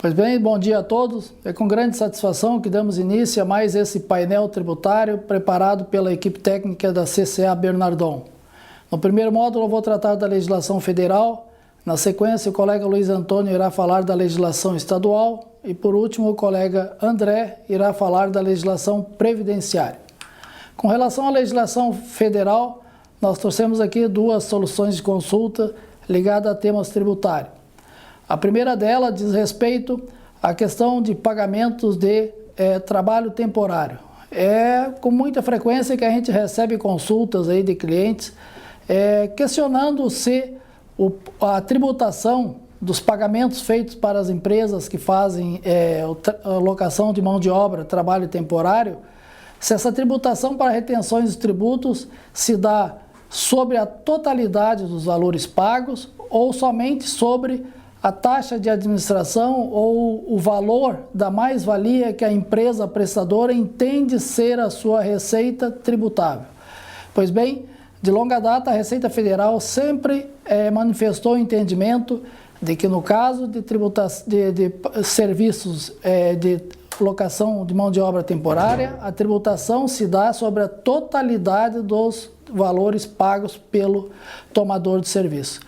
Pois bem, bom dia a todos. É com grande satisfação que damos início a mais esse painel tributário preparado pela equipe técnica da CCA Bernardon. No primeiro módulo eu vou tratar da legislação federal, na sequência o colega Luiz Antônio irá falar da legislação estadual e por último o colega André irá falar da legislação previdenciária. Com relação à legislação federal, nós trouxemos aqui duas soluções de consulta ligadas a temas tributários. A primeira dela diz respeito à questão de pagamentos de trabalho temporário. É com muita frequência que a gente recebe consultas aí de clientes questionando se a tributação dos pagamentos feitos para as empresas que fazem a locação de mão de obra, trabalho temporário, se essa tributação para retenções de tributos se dá sobre a totalidade dos valores pagos ou somente sobre a taxa de administração ou o valor da mais-valia que a empresa prestadora entende ser a sua receita tributável. Pois bem, de longa data, a Receita Federal sempre manifestou o entendimento de que no caso de serviços de locação de mão de obra temporária, a tributação se dá sobre a totalidade dos valores pagos pelo tomador de serviço.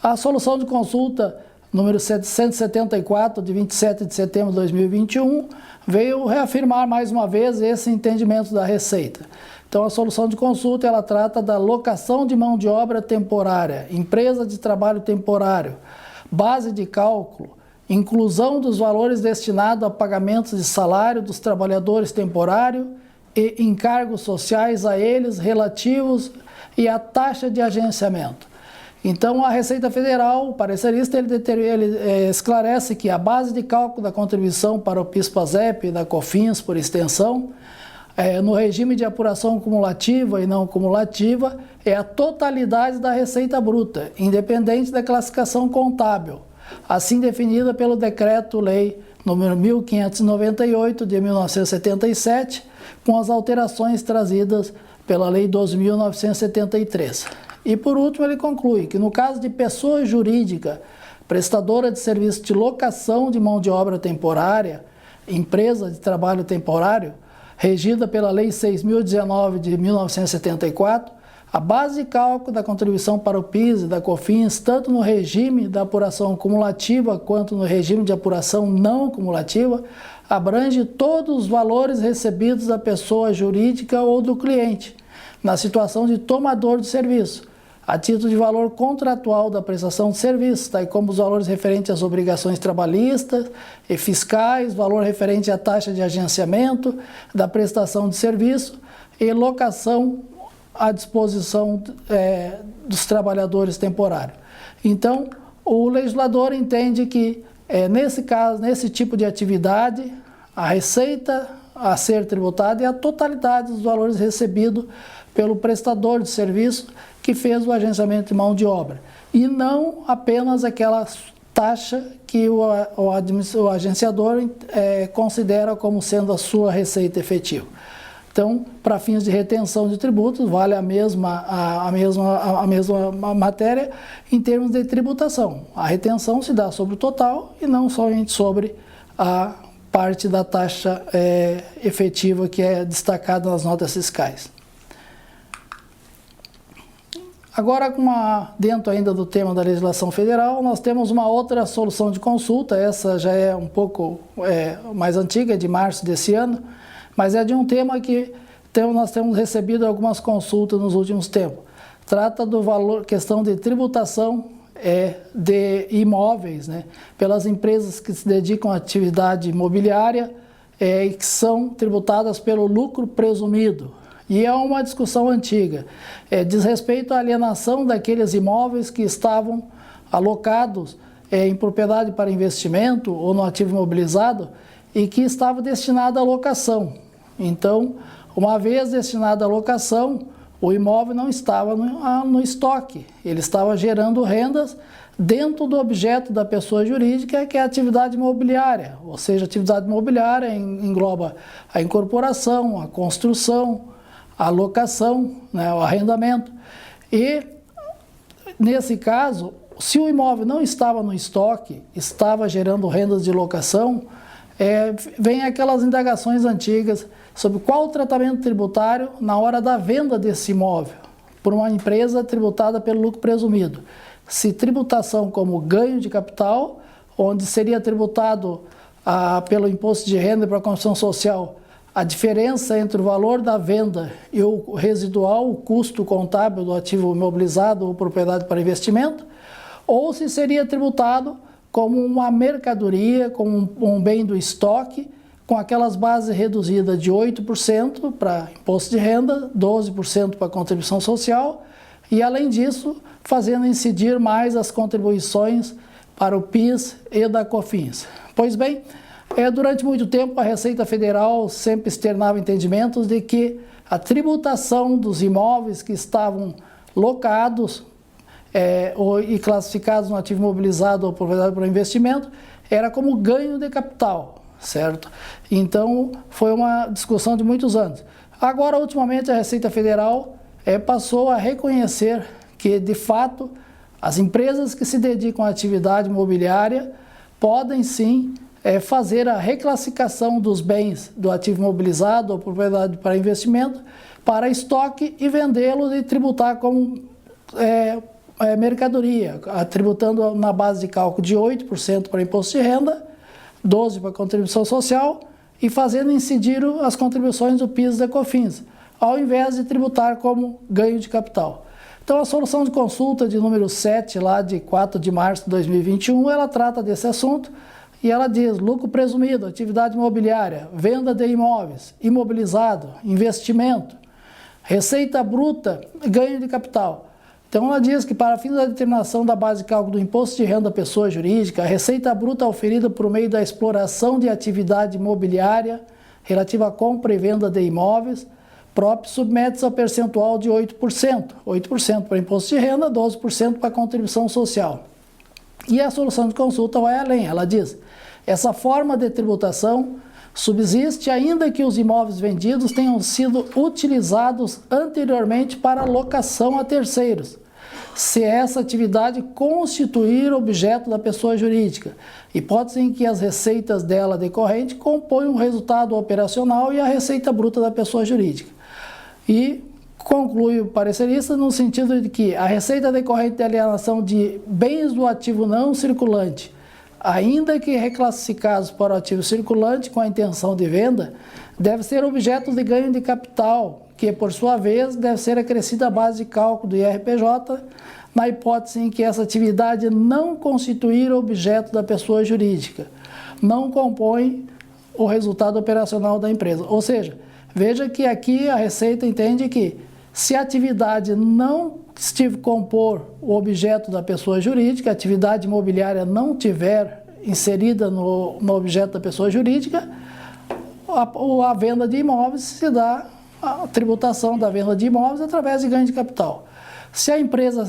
A solução de consulta número 774, de 27 de setembro de 2021, veio reafirmar mais uma vez esse entendimento da Receita. Então, a solução de consulta, ela trata da locação de mão de obra temporária, empresa de trabalho temporário, base de cálculo, inclusão dos valores destinados a pagamentos de salário dos trabalhadores temporários e encargos sociais a eles relativos e a taxa de agenciamento. Então, a Receita Federal, o parecerista, ele esclarece que a base de cálculo da contribuição para o PIS/PASEP e da COFINS, por extensão, no regime de apuração cumulativa e não cumulativa, é a totalidade da receita bruta, independente da classificação contábil, assim definida pelo Decreto-Lei número 1598 de 1977, com as alterações trazidas pela Lei 12.973. E por último ele conclui que no caso de pessoa jurídica prestadora de serviço de locação de mão de obra temporária, empresa de trabalho temporário, regida pela Lei 6.019 de 1974, a base de cálculo da contribuição para o PIS e da COFINS, tanto no regime da apuração cumulativa quanto no regime de apuração não cumulativa, abrange todos os valores recebidos da pessoa jurídica ou do cliente, na situação de tomador de serviço, a título de valor contratual da prestação de serviço, daí como os valores referentes às obrigações trabalhistas e fiscais, valor referente à taxa de agenciamento da prestação de serviço e locação à disposição dos trabalhadores temporários. Então, o legislador entende que, nesse caso, nesse tipo de atividade, a receita a ser tributada é a totalidade dos valores recebidos pelo prestador de serviço que fez o agenciamento de mão de obra, e não apenas aquela taxa que o agenciador considera como sendo a sua receita efetiva. Então, para fins de retenção de tributos, vale a mesma matéria em termos de tributação. A retenção se dá sobre o total e não somente sobre a parte da taxa efetiva que é destacada nas notas fiscais. Agora, dentro ainda do tema da legislação federal, nós temos uma outra solução de consulta, essa já é um pouco mais antiga, é de março desse ano, mas é de um tema que nós temos recebido algumas consultas nos últimos tempos. Trata do valor, questão de tributação de imóveis, né, pelas empresas que se dedicam à atividade imobiliária e que são tributadas pelo lucro presumido. E é uma discussão antiga, diz respeito à alienação daqueles imóveis que estavam alocados em propriedade para investimento ou no ativo imobilizado e que estava destinado à locação. Então, uma vez destinado à locação, o imóvel não estava no estoque, ele estava gerando rendas dentro do objeto da pessoa jurídica, que é a atividade imobiliária, ou seja, a atividade imobiliária engloba a incorporação, a construção, a locação, né, o arrendamento. E, nesse caso, se o imóvel não estava no estoque, estava gerando rendas de locação, vem aquelas indagações antigas sobre qual o tratamento tributário na hora da venda desse imóvel por uma empresa tributada pelo lucro presumido. Se tributação como ganho de capital, onde seria tributado pelo imposto de renda e para a construção social a diferença entre o valor da venda e o residual, o custo contábil do ativo imobilizado ou propriedade para investimento, ou se seria tributado como uma mercadoria, como um bem do estoque, com aquelas bases reduzidas de 8% para imposto de renda, 12% para contribuição social e, além disso, fazendo incidir mais as contribuições para o PIS e da COFINS. Pois bem, durante muito tempo a Receita Federal sempre externava entendimentos de que a tributação dos imóveis que estavam locados e classificados no ativo imobilizado ou propriedade para investimento era como ganho de capital, certo? Então foi uma discussão de muitos anos. Agora, ultimamente, a Receita Federal passou a reconhecer que, de fato, as empresas que se dedicam à atividade imobiliária podem sim fazer a reclassificação dos bens do ativo imobilizado ou propriedade para investimento para estoque e vendê-los e tributar como mercadoria, tributando na base de cálculo de 8% para imposto de renda, 12% para contribuição social e fazendo incidir as contribuições do PIS e da COFINS, ao invés de tributar como ganho de capital. Então, a solução de consulta de número 7, lá de 4 de março de 2021, ela trata desse assunto e ela diz: lucro presumido, atividade imobiliária, venda de imóveis, imobilizado, investimento, receita bruta, ganho de capital. Então, ela diz que para fins da determinação da base de cálculo do imposto de renda da pessoa jurídica, a receita bruta oferida por meio da exploração de atividade imobiliária relativa à compra e venda de imóveis próprios submete-se ao percentual de 8%. 8% para imposto de renda, 12% para contribuição social. E a solução de consulta vai além, ela diz: essa forma de tributação subsiste ainda que os imóveis vendidos tenham sido utilizados anteriormente para locação a terceiros, se essa atividade constituir objeto da pessoa jurídica, hipótese em que as receitas dela decorrente compõem o resultado operacional e a receita bruta da pessoa jurídica. E conclui o parecerista no sentido de que a receita decorrente da alienação de bens do ativo não circulante, ainda que reclassificados para o ativo circulante com a intenção de venda, deve ser objeto de ganho de capital, que por sua vez deve ser acrescida à base de cálculo do IRPJ, na hipótese em que essa atividade não constituir objeto da pessoa jurídica, não compõe o resultado operacional da empresa. Ou seja, veja que aqui a Receita entende que se a atividade não compor o objeto da pessoa jurídica, a atividade imobiliária não tiver inserida no objeto da pessoa jurídica, a venda de imóveis se dá a tributação da venda de imóveis através de ganho de capital. Se a empresa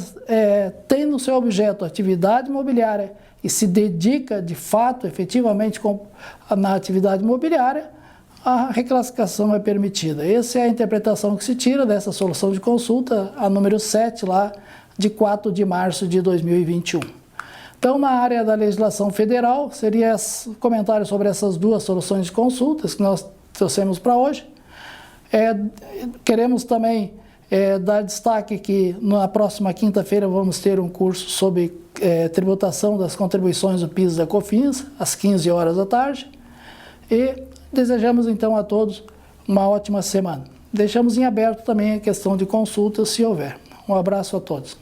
tem no seu objeto atividade imobiliária e se dedica de fato, efetivamente, na atividade imobiliária, a reclassificação é permitida. Essa é a interpretação que se tira dessa solução de consulta, a número 7, lá de 4 de março de 2021. Então, na área da legislação federal, seria comentário sobre essas duas soluções de consultas que nós trouxemos para hoje. Queremos também dar destaque que na próxima quinta-feira vamos ter um curso sobre tributação das contribuições do PIS e da COFINS, às 15 horas da tarde. E desejamos então a todos uma ótima semana. Deixamos em aberto também a questão de consultas, se houver. Um abraço a todos.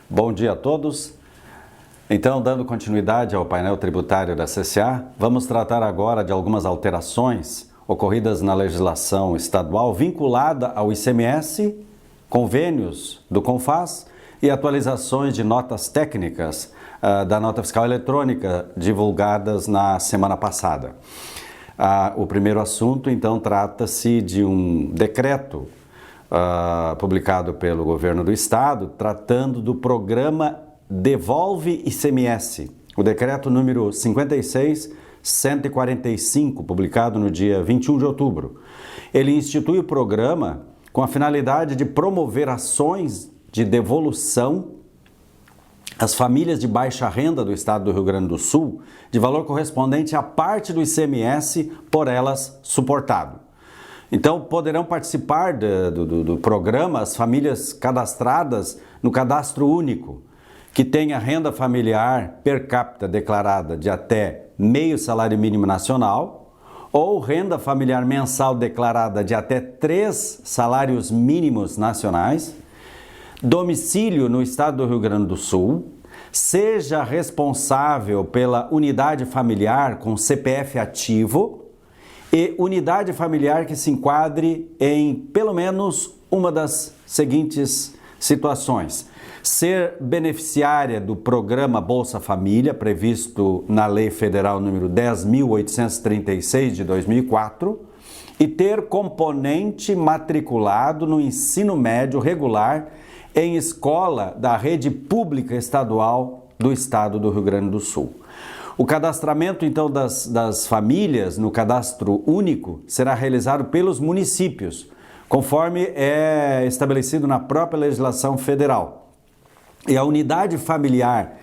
Bom dia a todos. Então, dando continuidade ao painel tributário da CCA, vamos tratar agora de algumas alterações ocorridas na legislação estadual vinculada ao ICMS, convênios do CONFAS e atualizações de notas técnicas da nota fiscal eletrônica divulgadas na semana passada. O primeiro assunto, então, trata-se de um decreto publicado pelo governo do estado, tratando do programa Devolve ICMS, o decreto número 56.145, publicado no dia 21 de outubro. Ele institui o programa com a finalidade de promover ações de devolução às famílias de baixa renda do estado do Rio Grande do Sul, de valor correspondente à parte do ICMS por elas suportado. Então, poderão participar do programa as famílias cadastradas no Cadastro Único, que tenha renda familiar per capita declarada de até meio salário mínimo nacional, ou renda familiar mensal declarada de até 3 salários mínimos nacionais, domicílio no estado do Rio Grande do Sul, seja responsável pela unidade familiar com CPF ativo e unidade familiar que se enquadre em pelo menos uma das seguintes situações: ser beneficiária do programa Bolsa Família, previsto na Lei Federal número 10.836 de 2004, e ter componente matriculado no ensino médio regular em escola da rede pública estadual do estado do Rio Grande do Sul. O cadastramento, então, das famílias no Cadastro Único será realizado pelos municípios, conforme é estabelecido na própria legislação federal. E a unidade familiar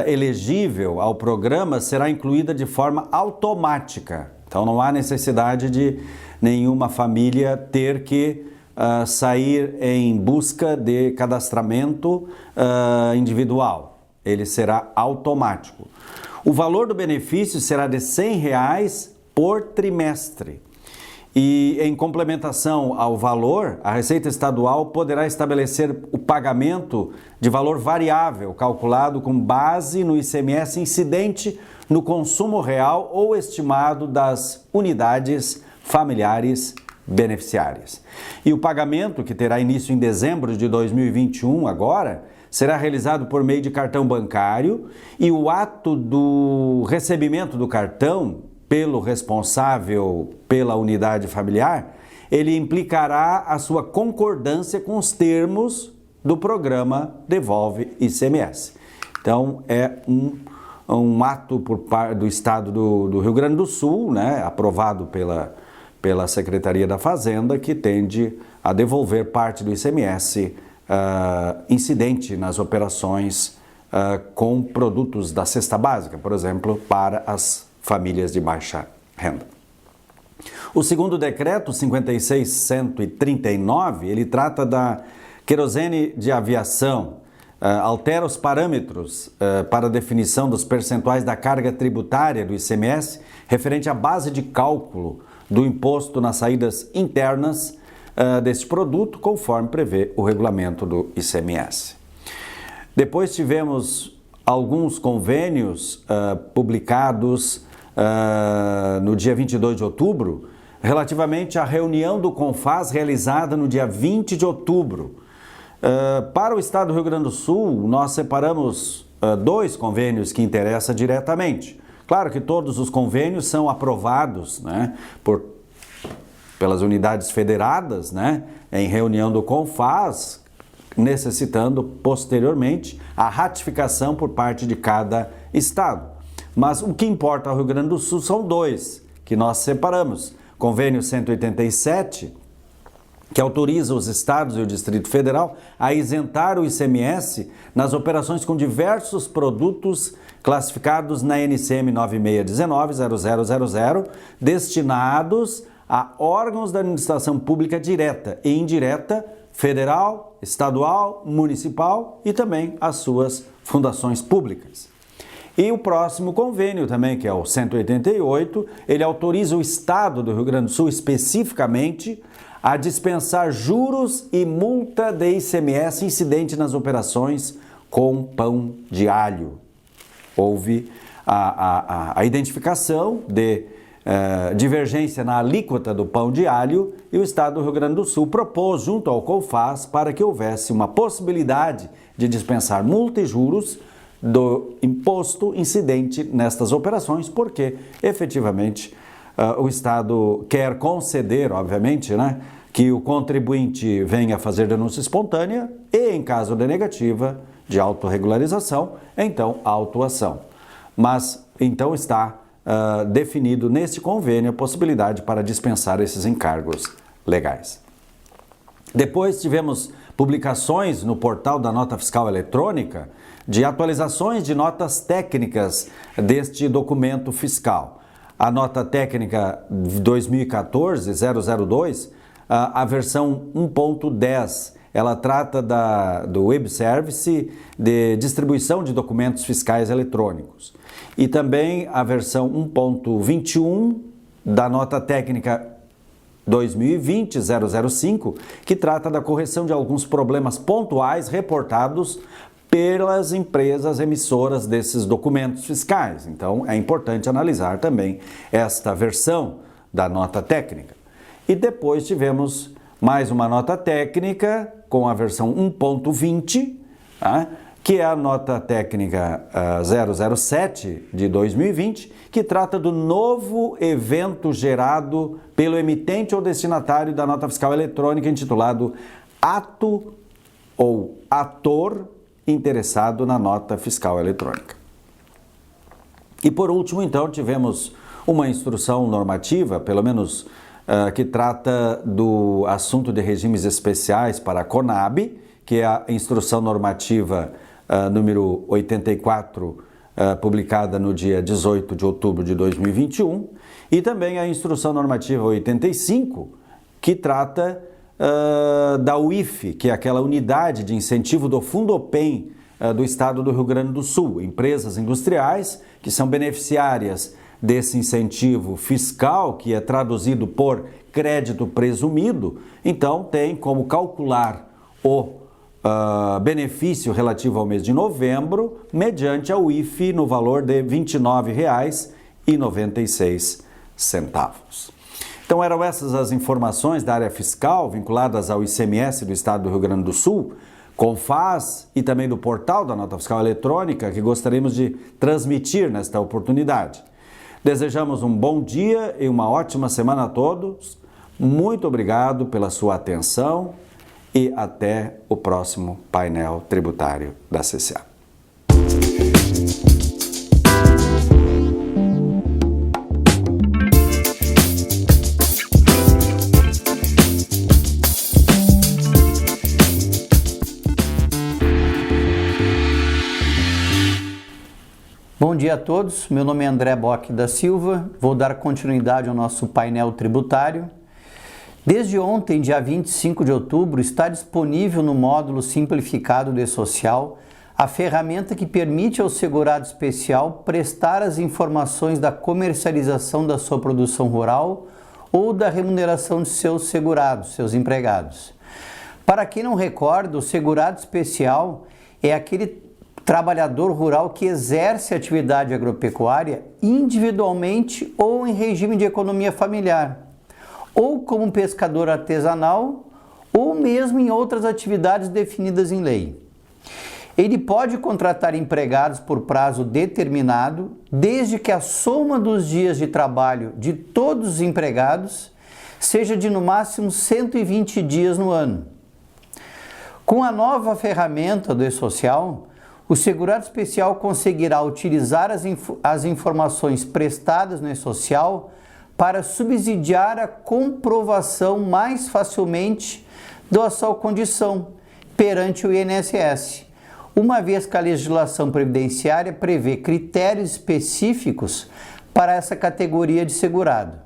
elegível ao programa será incluída de forma automática. Então, não há necessidade de nenhuma família ter que sair em busca de cadastramento individual. Ele será automático. O valor do benefício será de R$ 100 por trimestre. E, em complementação ao valor, a Receita Estadual poderá estabelecer o pagamento de valor variável, calculado com base no ICMS incidente no consumo real ou estimado das unidades familiares beneficiárias. E o pagamento, que terá início em dezembro de 2021 agora, será realizado por meio de cartão bancário, e o ato do recebimento do cartão pelo responsável pela unidade familiar, ele implicará a sua concordância com os termos do programa Devolve ICMS. Então, é um ato por parte do Estado do Rio Grande do Sul, né, aprovado pela Secretaria da Fazenda, que tende a devolver parte do ICMS incidente nas operações com produtos da cesta básica, por exemplo, para as famílias de baixa renda. O segundo decreto, 56.139, ele trata da querosene de aviação, altera os parâmetros para a definição dos percentuais da carga tributária do ICMS referente à base de cálculo do imposto nas saídas internas deste produto, conforme prevê o regulamento do ICMS. Depois tivemos alguns convênios publicados no dia 22 de outubro, relativamente à reunião do CONFAS realizada no dia 20 de outubro. Para o estado do Rio Grande do Sul, nós separamos 2 convênios que interessam diretamente. Claro que todos os convênios são aprovados, né, pelas unidades federadas, né, em reunião do CONFAS, necessitando posteriormente a ratificação por parte de cada estado. Mas o que importa ao Rio Grande do Sul são 2 que nós separamos. Convênio 187, que autoriza os estados e o Distrito Federal a isentar o ICMS nas operações com diversos produtos classificados na NCM 9619-0000, destinados a órgãos da administração pública direta e indireta, federal, estadual, municipal e também as suas fundações públicas. E o próximo convênio também, que é o 188, ele autoriza o Estado do Rio Grande do Sul especificamente a dispensar juros e multa de ICMS incidente nas operações com pão de alho. Houve a identificação de divergência na alíquota do pão de alho e o Estado do Rio Grande do Sul propôs junto ao CONFAS para que houvesse uma possibilidade de dispensar multa e juros do imposto incidente nestas operações, porque efetivamente o Estado quer conceder, obviamente, né, que o contribuinte venha fazer denúncia espontânea e, em caso de negativa, de autorregularização, então autuação. Mas, então, está definido neste convênio a possibilidade para dispensar esses encargos legais. Depois tivemos publicações no portal da Nota Fiscal Eletrônica de atualizações de notas técnicas deste documento fiscal. A nota técnica 2014-002, a versão 1.10, ela trata do Web Service de distribuição de documentos fiscais eletrônicos. E também a versão 1.21 da nota técnica 2020-005, que trata da correção de alguns problemas pontuais reportados pelas empresas emissoras desses documentos fiscais. Então, é importante analisar também esta versão da nota técnica. E depois tivemos mais uma nota técnica com a versão 1.20, tá? Que é a nota técnica 007 de 2020, que trata do novo evento gerado pelo emitente ou destinatário da nota fiscal eletrônica intitulado Ato ou Ator interessado na nota fiscal eletrônica. E por último, então, tivemos uma instrução normativa, pelo menos que trata do assunto de regimes especiais para a CONAB, que é a instrução normativa número 84, publicada no dia 18 de outubro de 2021, e também a instrução normativa 85, que trata da UIF, que é aquela unidade de incentivo do Fundopem do estado do Rio Grande do Sul, empresas industriais que são beneficiárias desse incentivo fiscal, que é traduzido por crédito presumido, então tem como calcular o benefício relativo ao mês de novembro mediante a UIF no valor de R$ 29,96. Então eram essas as informações da área fiscal vinculadas ao ICMS do estado do Rio Grande do Sul, CONFAZ e também do portal da Nota Fiscal Eletrônica, que gostaríamos de transmitir nesta oportunidade. Desejamos um bom dia e uma ótima semana a todos. Muito obrigado pela sua atenção e até o próximo painel tributário da CCA. Bom dia a todos, meu nome é André Bock da Silva, vou dar continuidade ao nosso painel tributário. Desde ontem, dia 25 de outubro, está disponível no módulo simplificado do E-Social a ferramenta que permite ao segurado especial prestar as informações da comercialização da sua produção rural ou da remuneração de seus segurados, seus empregados. Para quem não recorda, o segurado especial é aquele trabalhador rural que exerce atividade agropecuária individualmente ou em regime de economia familiar, ou como pescador artesanal, ou mesmo em outras atividades definidas em lei. Ele pode contratar empregados por prazo determinado, desde que a soma dos dias de trabalho de todos os empregados seja de no máximo 120 dias no ano. Com a nova ferramenta do E-Social, o segurado especial conseguirá utilizar as informações prestadas no E-Social para subsidiar a comprovação mais facilmente da sua condição perante o INSS, uma vez que a legislação previdenciária prevê critérios específicos para essa categoria de segurado.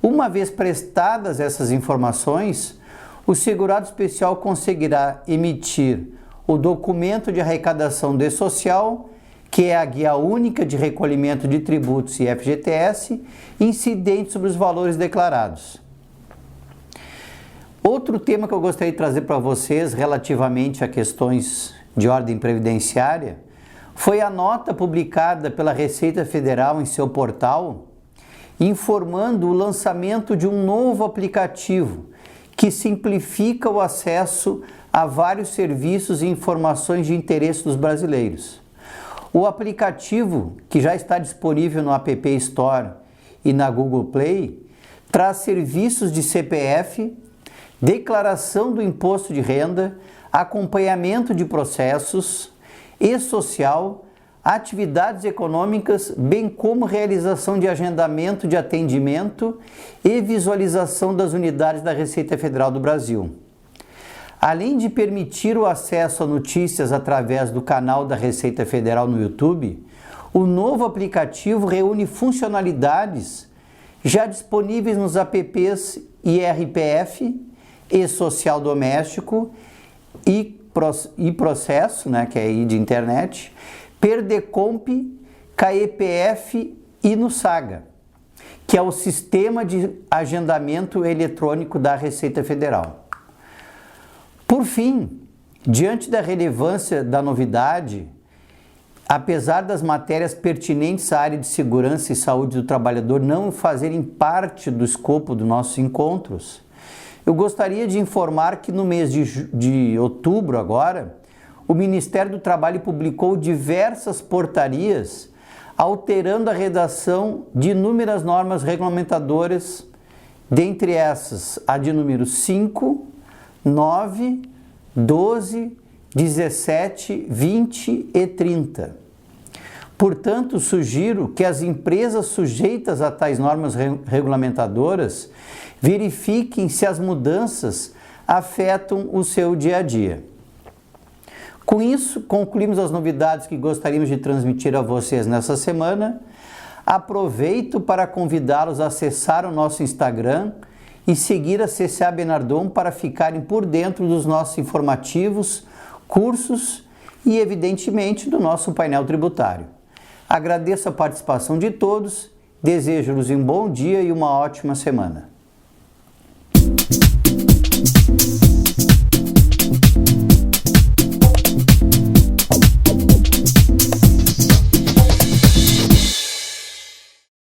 Uma vez prestadas essas informações, o segurado especial conseguirá emitir o documento de arrecadação do E-Social, que é a guia única de recolhimento de tributos e FGTS incidentes sobre os valores declarados. Outro tema que eu gostaria de trazer para vocês relativamente a questões de ordem previdenciária foi a nota publicada pela Receita Federal em seu portal, informando o lançamento de um novo aplicativo que simplifica o acesso a vários serviços e informações de interesse dos brasileiros. O aplicativo, que já está disponível no App Store e na Google Play, traz serviços de CPF, declaração do imposto de renda, acompanhamento de processos, e-social, atividades econômicas, bem como realização de agendamento de atendimento e visualização das unidades da Receita Federal do Brasil. Além de permitir o acesso a notícias através do canal da Receita Federal no YouTube, o novo aplicativo reúne funcionalidades já disponíveis nos apps IRPF, e-Social Doméstico e Processo, que é aí de internet, Perdecomp, KEPF e no Saga, que é o Sistema de Agendamento Eletrônico da Receita Federal. Por fim, diante da relevância da novidade, apesar das matérias pertinentes à área de segurança e saúde do trabalhador não fazerem parte do escopo dos nossos encontros, eu gostaria de informar que no mês de outubro agora, o Ministério do Trabalho publicou diversas portarias alterando a redação de inúmeras normas regulamentadoras, dentre essas a de número 5, 9, 12, 17, 20 e 30. Portanto, sugiro que as empresas sujeitas a tais normas regulamentadoras verifiquem se as mudanças afetam o seu dia a dia. Com isso, concluímos as novidades que gostaríamos de transmitir a vocês nessa semana. Aproveito para convidá-los a acessar o nosso Instagram e seguir a CCA Bernardon para ficarem por dentro dos nossos informativos, cursos e, evidentemente, do nosso painel tributário. Agradeço a participação de todos, desejo-lhes um bom dia e uma ótima semana.